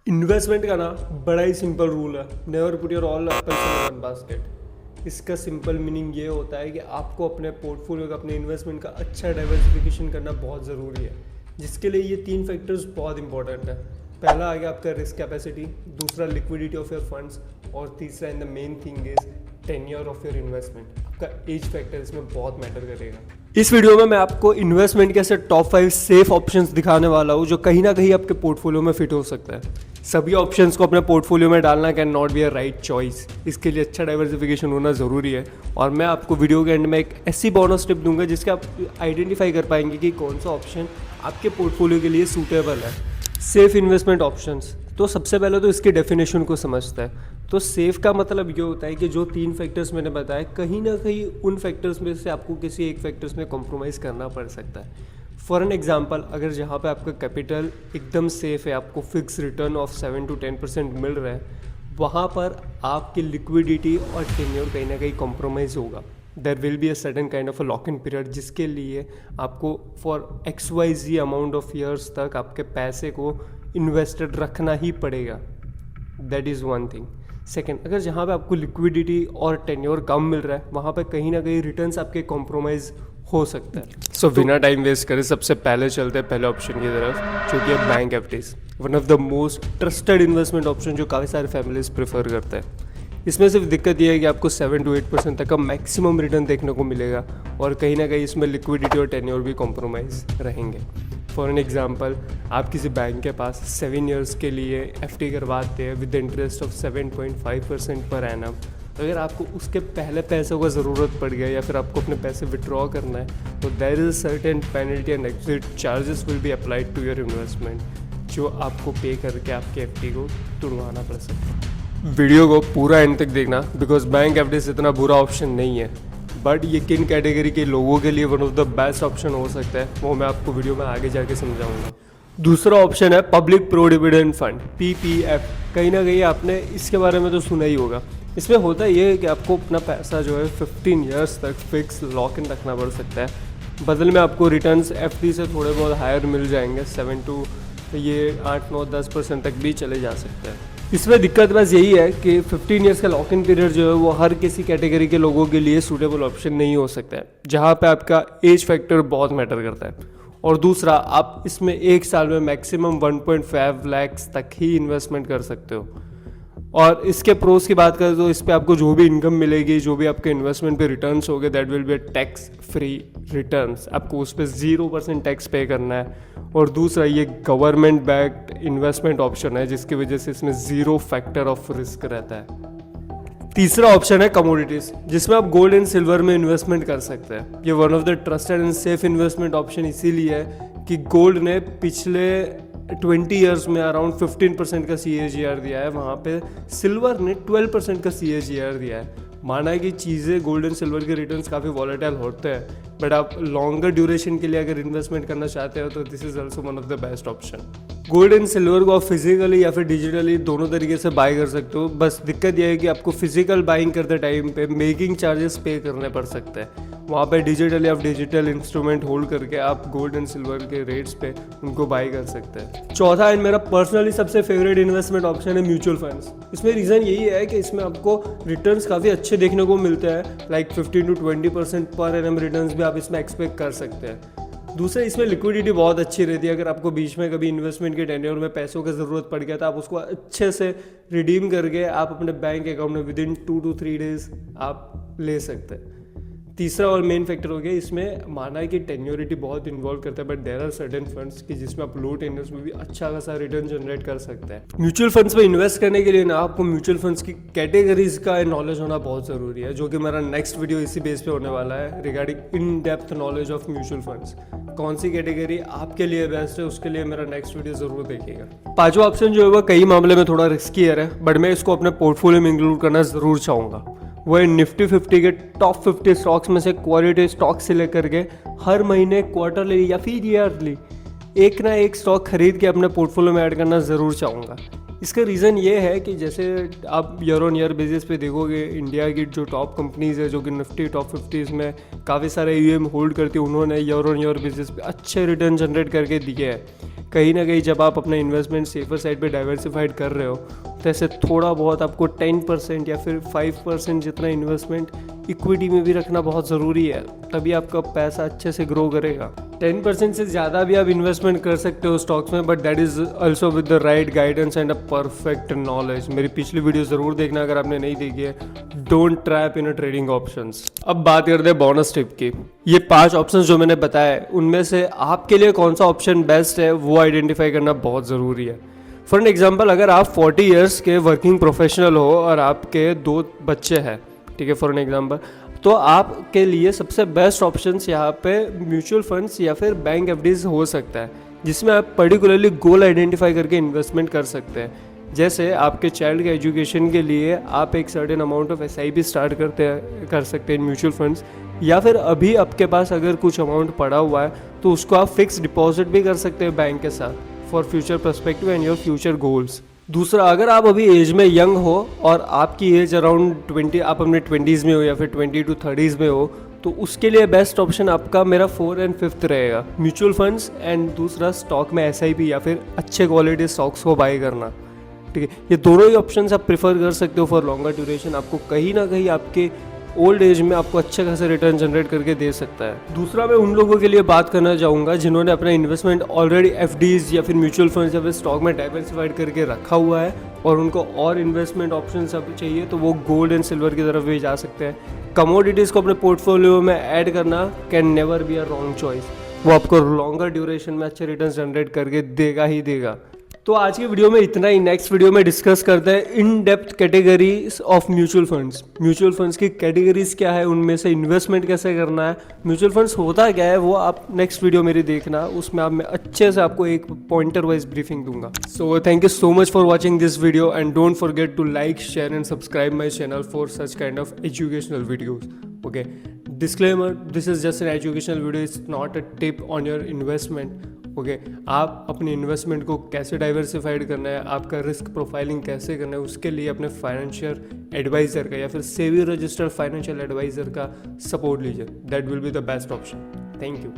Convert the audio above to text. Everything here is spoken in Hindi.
इन्वेस्टमेंट का ना बड़ा ही सिंपल रूल है, never put your all apples in one basket. इसका सिंपल मीनिंग ये होता है कि आपको अपने पोर्टफोलियो का, अपने इन्वेस्टमेंट का अच्छा डाइवर्सिफिकेशन करना बहुत ज़रूरी है, जिसके लिए ये तीन फैक्टर्स बहुत इंपॉर्टेंट है। पहला आ गया आपका रिस्क कैपेसिटी, दूसरा लिक्विडिटी ऑफ योर फंड्स, और तीसरा in the main thing is tenure of your investment. आपका एज फैक्टर इसमें बहुत मैटर करेगा। इस वीडियो में मैं आपको इन्वेस्टमेंट के ऐसे टॉप 5 सेफ ऑप्शंस दिखाने वाला हूँ जो कहीं ना कहीं आपके पोर्टफोलियो में फिट हो सकता है। सभी ऑप्शंस को अपने पोर्टफोलियो में डालना can not be a right choice. इसके लिए अच्छा डाइवर्सिफिकेशन होना ज़रूरी है, और मैं आपको वीडियो के एंड में एक ऐसी बोनस टिप दूंगा जिसके आप आइडेंटिफाई कर पाएंगे कि कौन सा ऑप्शन आपके पोर्टफोलियो के लिए सूटेबल है। सेफ इन्वेस्टमेंट ऑप्शंस, तो सबसे पहले तो इसकी डेफिनेशन को समझता है। तो सेफ का मतलब ये होता है कि जो तीन फैक्टर्स मैंने बताया, कहीं ना कहीं उन फैक्टर्स में से आपको किसी एक फैक्टर्स में कॉम्प्रोमाइज़ करना पड़ सकता है। फॉर एन एग्जाम्पल, अगर जहाँ पे आपका कैपिटल एकदम सेफ है, आपको फिक्स रिटर्न ऑफ 7 to 10% मिल रहा है, वहाँ पर आपकी लिक्विडिटी और टेन्योर कहीं ना कहीं कॉम्प्रोमाइज़ होगा। There will be a certain kind of a lock in period, जिसके लिए आपको for XYZ amount of years तक आपके पैसे को इन्वेस्टेड रखना ही पड़ेगा। That is one thing. Second, अगर जहाँ पे आपको लिक्विडिटी और टेन्योर कम मिल रहा है, वहाँ पे कहीं ना कहीं रिटर्न्स आपके कॉम्प्रोमाइज़ हो सकता है। सो बिना टाइम वेस्ट करे सबसे पहले चलते हैं पहले ऑप्शन की तरफ, जो कि है bank FDs. One of the most trusted investment option जो काफ़ी सारे फैमिलीज प्रेफर करते हैं। इसमें सिर्फ दिक्कत यह है कि आपको 7 to 8% तक का मैक्सिमम रिटर्न देखने को मिलेगा, और कहीं ना कहीं इसमें लिक्विडिटी और टेन्योर भी कॉम्प्रोमाइज़ रहेंगे। फॉर एन एग्जाम्पल, आप किसी बैंक के पास 7 ईयर्स के लिए FD करवाते हैं with interest of 7.5% per annum. अगर आपको उसके पहले पैसों का ज़रूरत पड़ गया या फिर आपको अपने पैसे विड्रॉ करना है, तो there is certain penalty and exit charges will be applied to your investment, जो आपको पे करके आपके FD को तुड़वाना पड़ सकता है। वीडियो को पूरा एंड तक देखना, बिकॉज बैंक FD इतना बुरा ऑप्शन नहीं है, बट ये किन कैटेगरी के लोगों के लिए one of the best option हो सकता है वो मैं आपको वीडियो में आगे जाके समझाऊंगा। दूसरा ऑप्शन है public pro dividend fund, PPF। कहीं ना कहीं आपने इसके बारे में तो सुना ही होगा। इसमें होता ये है कि आपको अपना पैसा जो है 15 ईयर्स तक फिक्स लॉक इन रखना पड़ सकता है। बदले में आपको रिटर्न्स FD से थोड़े बहुत हायर मिल जाएंगे, 7 to 8-9-10% तक भी चले जा सकते हैं। इसमें दिक्कत बस यही है कि 15 ईयर्स का लॉक इन पीरियड जो है वो हर किसी कैटेगरी के लोगों के लिए सूटेबल ऑप्शन नहीं हो सकता है, जहाँ पे आपका एज फैक्टर बहुत मैटर करता है। और दूसरा, आप इसमें एक साल में मैक्सिमम 1.5 लाख तक ही इन्वेस्टमेंट कर सकते हो। और इसके प्रोस की बात करें तो इस पर आपको जो भी इनकम मिलेगी, जो भी आपके इन्वेस्टमेंट पे रिटर्न्स होंगे, that will be tax free returns. आपको उस पर 0% टैक्स पे करना है। और दूसरा, ये गवर्नमेंट बैक्ड इन्वेस्टमेंट ऑप्शन है, जिसकी वजह से इसमें 0 फैक्टर ऑफ रिस्क रहता है। तीसरा ऑप्शन है कमोडिटीज, जिसमें आप गोल्ड एंड सिल्वर में इन्वेस्टमेंट कर सकते हैं। ये one of the trusted and safe investment option इसीलिए है कि गोल्ड ने पिछले 20 ईयर्स में अराउंड 15% का CAGR दिया है, वहाँ पे सिल्वर ने 12% का CAGR दिया है। माना है कि चीज़ें गोल्ड एंड सिल्वर के रिटर्न्स काफ़ी वॉलेटाइल होते हैं, बट आप लॉन्गर ड्यूरेशन के लिए अगर इन्वेस्टमेंट करना चाहते हो तो this is also one of the best option. Gold and silver को आप फिजिकली या फिर डिजिटली दोनों तरीके से बाय कर सकते हो। बस दिक्कत यह है कि आपको फिजिकल बाइंग करते टाइम पे मेकिंग चार्जेस पे करने पड़ सकते हैं। वहाँ पे डिजिटली आप डिजिटल इंस्ट्रूमेंट होल्ड करके आप गोल्ड एंड सिल्वर के रेट्स पे उनको बाई कर सकते हैं। चौथा एंड मेरा पर्सनली सबसे फेवरेट इन्वेस्टमेंट ऑप्शन है म्यूचुअल फंड्स। इसमें रीज़न यही है कि इसमें आपको रिटर्न्स काफ़ी अच्छे देखने को मिलते हैं, like 15 to 20% per annum returns भी आप इसमें एक्सपेक्ट कर सकते हैं। दूसरा, इसमें लिक्विडिटी बहुत अच्छी रहती है। अगर आपको बीच में कभी इन्वेस्टमेंट के टेन्योर में पैसों की ज़रूरत पड़ गया तो आप उसको अच्छे से रिडीम करके आप अपने बैंक अकाउंट में विदिन 2 to 3 डेज आप ले सकते हैं। तीसरा और मेन फैक्टर हो गया, इसमें माना है कि टेन्योरिटी बहुत इन्वॉल्व करता है, but there are certain funds कि जिसमें आप लो टेन्योर्स में भी अच्छा खासा रिटर्न जनरेट कर सकते हैं। म्यूचुअल फंड्स में इन्वेस्ट करने के लिए ना आपको म्यूचुअल फंड्स की कैटेगरीज का नॉलेज होना बहुत ज़रूरी है, जो कि मेरा नेक्स्ट वीडियो इसी बेस पे होने वाला है regarding in depth knowledge of mutual funds. कौन सी कैटेगरी आपके लिए बेस्ट है, उसके लिए मेरा नेक्स्ट वीडियो ज़रूर देखिएगा। पांचवा ऑप्शन जो है वो कई मामले में थोड़ा रिस्कियर है, बट मैं इसको अपने पोर्टफोलियो में इंक्लूड करना ज़रूर चाहूँगा। वो निफ्टी 50 के टॉप 50 स्टॉक्स में से क्वालिटी स्टॉक से लेकर के हर महीने क्वार्टरली या फिर ईयरली एक ना एक स्टॉक खरीद के अपने पोर्टफोलियो में ऐड करना ज़रूर चाहूँगा। इसका रीज़न ये है कि जैसे आप ईयर ऑन ईयर बेसिस पे देखोगे, इंडिया की जो टॉप कंपनीज़ है जो कि निफ्टी टॉप 50 में काफ़ी सारे AUM होल्ड करती है, उन्होंने ईयर ऑन ईयर बेसिस पे अच्छे रिटर्न जनरेट करके दिए हैं। कहीं ना कहीं जब आप अपना इन्वेस्टमेंट सेफर साइड पे डाइवर्सिफाइड कर रहे हो तो ऐसे थोड़ा बहुत आपको 10% या फिर 5% जितना इन्वेस्टमेंट इक्विटी में भी रखना बहुत ज़रूरी है, तभी आपका पैसा अच्छे से ग्रो करेगा। 10% से ज़्यादा भी आप इन्वेस्टमेंट कर सकते हो स्टॉक्स में, but that is also with the right guidance and a perfect knowledge. मेरी पिछली वीडियो ज़रूर देखना अगर आपने नहीं देखी है। Don't trap in a trading options. अब बात करते हैं बोनस टिप की। ये 5 ऑप्शंस जो मैंने बताए उनमें से आपके लिए कौन सा ऑप्शन बेस्ट है वो आइडेंटिफाई करना बहुत ज़रूरी है। फॉर एन एग्जाम्पल, अगर आप 40 ईयर्स के वर्किंग प्रोफेशनल हो और आपके 2 बच्चे हैं, ठीक है, फॉर एन एग्जाम्पल, तो आपके लिए सबसे बेस्ट ऑप्शंस यहाँ पे म्यूचुअल फंड्स या फिर बैंक एफडीज हो सकता है, जिसमें आप पर्टिकुलरली गोल आइडेंटिफाई करके इन्वेस्टमेंट कर सकते हैं। जैसे आपके चाइल्ड के एजुकेशन के लिए आप एक certain amount of SIP start कर सकते हैं म्यूचुअल फंड्स, या फिर अभी आपके पास अगर कुछ अमाउंट पड़ा हुआ है तो उसको आप फिक्स डिपॉजिट भी कर सकते हैं बैंक के साथ for future perspective and your future goals. दूसरा, अगर आप अभी एज में यंग हो और आपकी एज अराउंड 20, आप अपने 20s में हो या फिर 20 to 30s में हो, तो उसके लिए बेस्ट ऑप्शन आपका मेरा 4 and 5th रहेगा, म्यूचुअल फंड्स एंड दूसरा स्टॉक में SIP या फिर अच्छे क्वालिटी स्टॉक्स को बाई करना। ठीक है, ये दोनों ही ऑप्शंस आप प्रेफर कर सकते हो फॉर लॉन्गर ड्यूरेशन। आपको कहीं ना कहीं आपके ओल्ड एज में आपको अच्छे खासे रिटर्न जनरेट करके दे सकता है। दूसरा, मैं उन लोगों के लिए बात करना चाहूँगा जिन्होंने अपना इन्वेस्टमेंट ऑलरेडी FDs या फिर म्यूचुअल फंड्स या फिर स्टॉक में डाइवर्सिफाइड करके रखा हुआ है और उनको और इन्वेस्टमेंट ऑप्शन सब चाहिए, तो वो गोल्ड एंड सिल्वर की तरफ भी जा सकते हैं। कमोडिटीज़ को अपने पोर्टफोलियो में ऐड करना can never be a wrong choice. वो आपको लॉन्गर ड्यूरेशन में अच्छे रिटर्न जनरेट करके देगा ही देगा। तो आज की वीडियो में इतना ही। नेक्स्ट वीडियो में डिस्कस करते हैं in depth categories of mutual funds. Mutual funds की कैटेगरीज क्या है, उनमें से इन्वेस्टमेंट कैसे करना है, म्यूचुअल फंड्स होता क्या है, वो आप नेक्स्ट वीडियो मेरी देखना, उसमें आप मैं अच्छे से आपको एक पॉइंटर वाइज ब्रीफिंग दूंगा। So thank you so much for watching this video and don't forget to like, share and subscribe my channel for such kind of educational videos. Okay, disclaimer, this is just an educational video, it's not a tip on your investment. Okay, आप अपने इन्वेस्टमेंट को कैसे डाइवर्सिफाइड करना है, आपका रिस्क प्रोफाइलिंग कैसे करना है, उसके लिए अपने फाइनेंशियल एडवाइज़र का या फिर सेबी रजिस्टर्ड फाइनेंशियल एडवाइज़र का सपोर्ट लीजिए। That will be the best option. Thank you.